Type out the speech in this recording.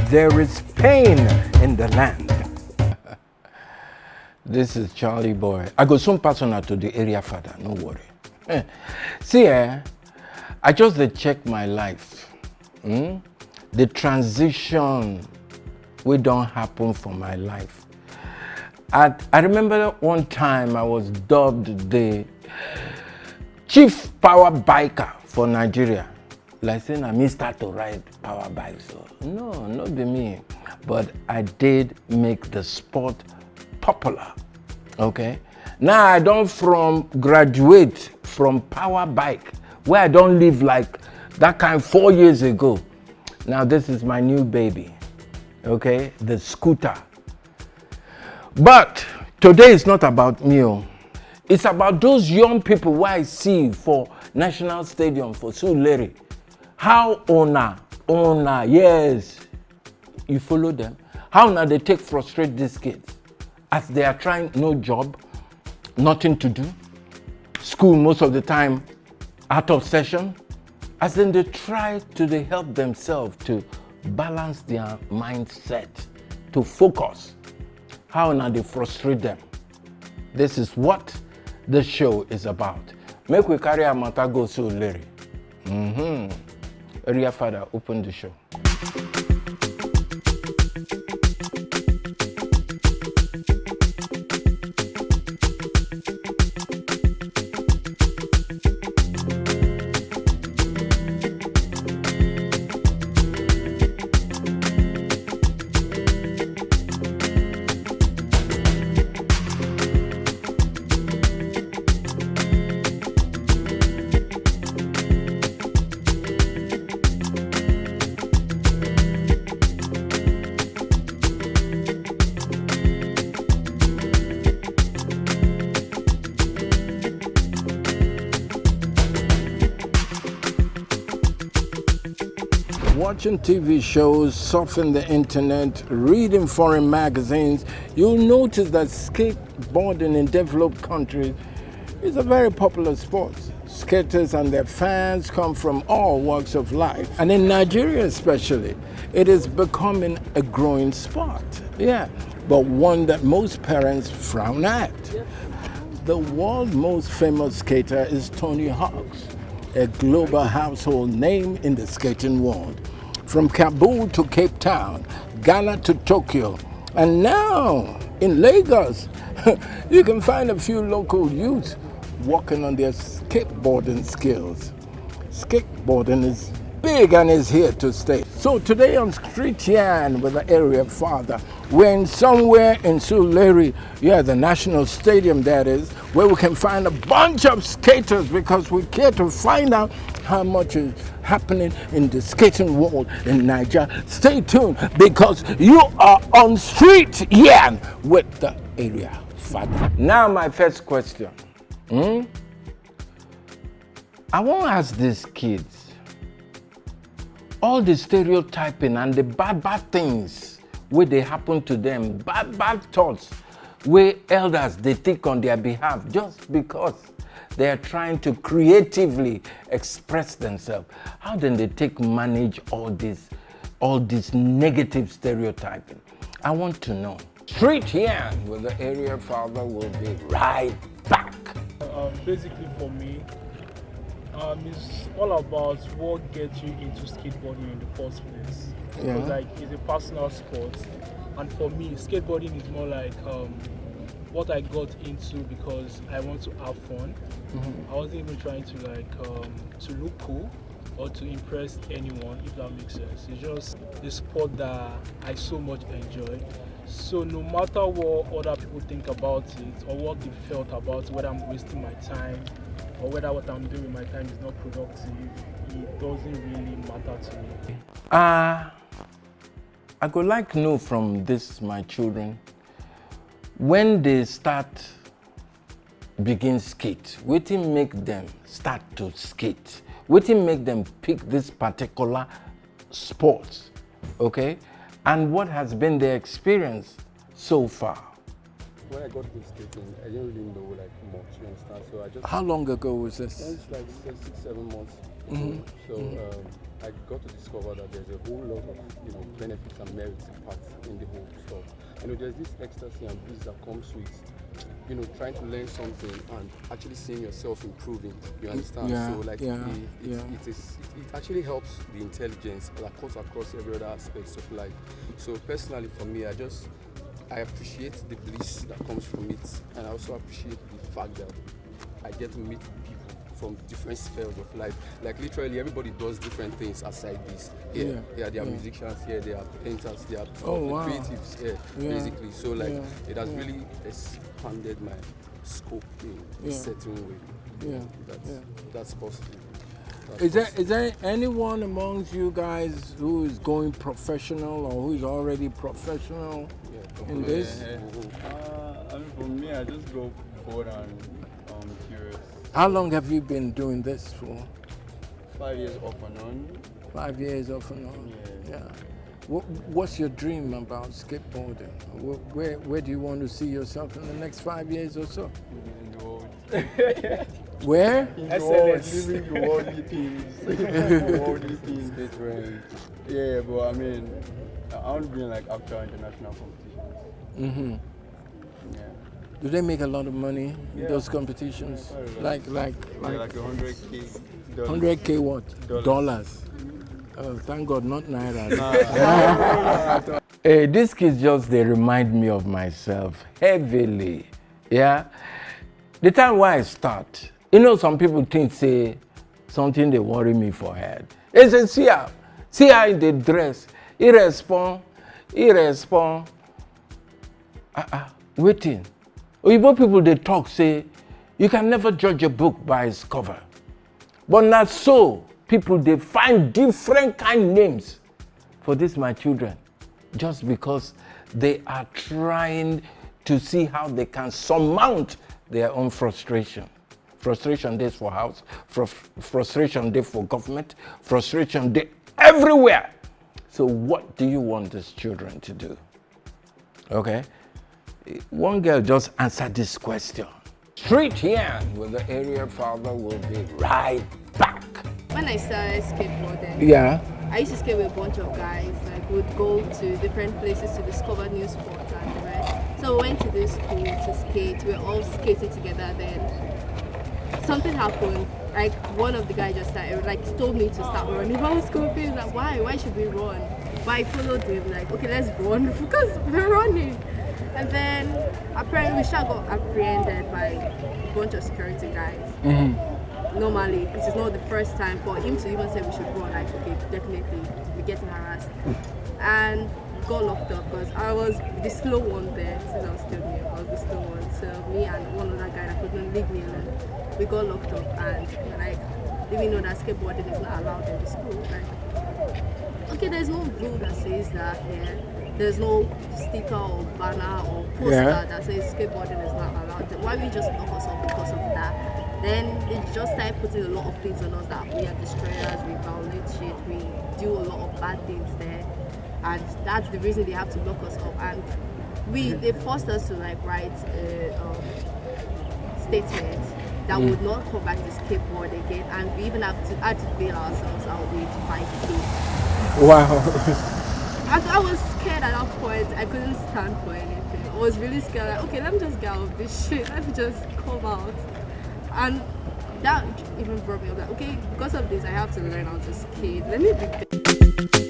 there is pain in the land. This is CharlyBoy. I go soon pass on to the area father, no worry. See, I just check my life. The transition will don't happen for my life. I remember one time I was dubbed the chief power biker for Nigeria. Like saying I start to ride power bikes. So, no, not be me. But I did make the sport popular. Okay? Now I don't graduate from power bike, where I don't live like that kind 4 years ago. Now this is my new baby. Okay? The scooter. But today is not about me. It's about those young people who I see for National Stadium for Surulere. How Onah, yes, you follow them. How now they frustrate these kids as they are trying, no job, nothing to do, school most of the time out of session, as then they try to help themselves to balance their mindset, to focus. How now they frustrate them. This is what the show is about. Make we carry our matter go to Larry. Area father, open the show. Watching TV shows, surfing the internet, reading foreign magazines, you'll notice that skateboarding in developed countries is a very popular sport. Skaters and their fans come from all walks of life. And in Nigeria especially, it is becoming a growing sport. Yeah, but one that most parents frown at. The world's most famous skater is Tony Hawk's, a global household name in the skating world. From Kabul to Cape Town, Ghana to Tokyo, and now in Lagos, you can find a few local youths working on their skateboarding skills. Skateboarding is big and is here to stay. So today on Street Yarn with the area father, we're in somewhere in Surulere, the National Stadium that is, where we can find a bunch of skaters because we care to find out how much is happening in the skating world in Nigeria. Stay tuned because you are on Street Yarn with the area father. Now my first question. I want to ask these kids, all the stereotyping and the bad things where they happen to them, bad thoughts where elders they think on their behalf just because they are trying to creatively express themselves. How then they manage all this negative stereotyping? I want to know. Street Yarn with the area father will be right back. Basically for me, it's all about what gets you into skateboarding in the first place. Because it's a personal sport, and for me, skateboarding is more like what I got into because I want to have fun. I wasn't even trying to to look cool or to impress anyone, if that makes sense. It's just the sport that I so much enjoy. So no matter what other people think about it or what they felt about it, whether I'm wasting my time or whether what I'm doing with my time is not productive, it doesn't really matter to me. I would like to know from my children, when they begin skate, what make them start to skate? What make them pick this particular sport? Okay? And what has been their experience so far? when I got into skating, I didn't really know like much, you understand? So I just. How long ago was this? It's like 6, 7 months. So I got to discover that there's a whole lot of benefits and merits parts in the whole stuff. There's this ecstasy and bliss that comes with trying to learn something and actually seeing yourself improving. You understand? Yeah, So like it actually helps the intelligence that cuts across every other aspects of life. So personally for me, I appreciate the bliss that comes from it, and I also appreciate the fact that I get to meet people from different spheres of life. Like literally everybody does different things aside this. There are musicians here, there are painters, there are creatives here, basically. So like it has really expanded my scope in a certain way. That's positive. Is there anyone amongst you guys who is going professional or who is already professional in this? For me, I just go bored and curious. How long have you been doing this for? 5 years off and on. 5 years off and on. Yeah. What's your dream about skateboarding? Where do you want to see yourself in the next 5 years or so? In the world. Where? In the world, living the worldly things. The worldly things. Yeah, but I mean, I want to be in like actual international competitions. Yeah. Do they make a lot of money in those competitions? Like 100K. 100K what? Dollars. Oh, thank God, not naira. Hey, these kids they remind me of myself heavily. Yeah. The time why I start, some people think say something they worry me for head. They say, see how they dress. Irrespond. Waiting. Igbo people they talk say you can never judge a book by its cover. But not so. People they find different kind names for this my children, just because they are trying to see how they can surmount their own frustration. Frustration days for house, frustration day for government, frustration day everywhere. So what do you want these children to do? Okay. One girl just answered this question. Straight here with the area father will be right back. When I started skateboarding, I used to skate with a bunch of guys. Like we'd go to different places to discover new sports and the rest. So we went to this school to skate. We were all skating together. Then something happened. Like one of the guys just started, told me to start running. I was confused. Like why should we run? But I followed him. Like okay, let's run because we're running. And then apparently we got apprehended by a bunch of security guys. Normally, it is not the first time for him to even say we should run. Like, okay, definitely, we're getting harassed. And got locked up because I was the slow one there since I was still new. I was the slow one. So me and one other guy that couldn't leave me alone, we got locked up and didn't know that skateboarding is not allowed in the school. Okay, there's no rule that says that here. There's no sticker or banner or poster that says skateboarding is not allowed. Why we just lock us up because of that? Then they just started putting a lot of things on us that we are destroyers, we violate shit, we do a lot of bad things there. And that's the reason they have to lock us up. And they forced us to write a statement that would not come back to skateboard again. And we even had to bail ourselves out with 5K. Wow. I was scared at that point. I couldn't stand for anything. I was really scared. Okay, let me just get out of this shit. Let me just come out. And that even brought me up. Okay, because of this, I have to learn how to skate. Let me be.